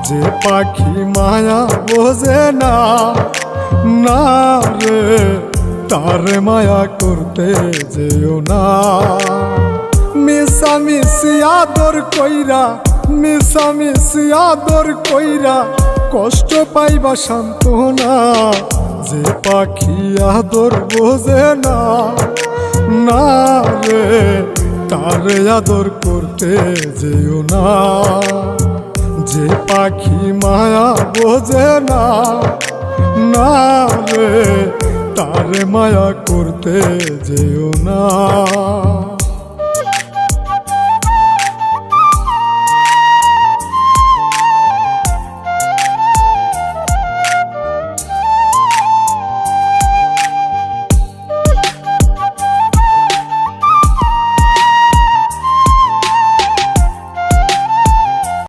যে পাখি মায়া বোঝে না, না রে তারে মায়া করতে যেও না। মিশামিশি আদর কইরা, মিশামিশি আদর কইরা কষ্ট পাইবা সান্ত্বনা। যে পাখি আদর বোঝে না, না রে তারে আদর করতে যেও না। যে পাখি মায়া বোঝে না, না রে তারে মায়া করতে যেও না।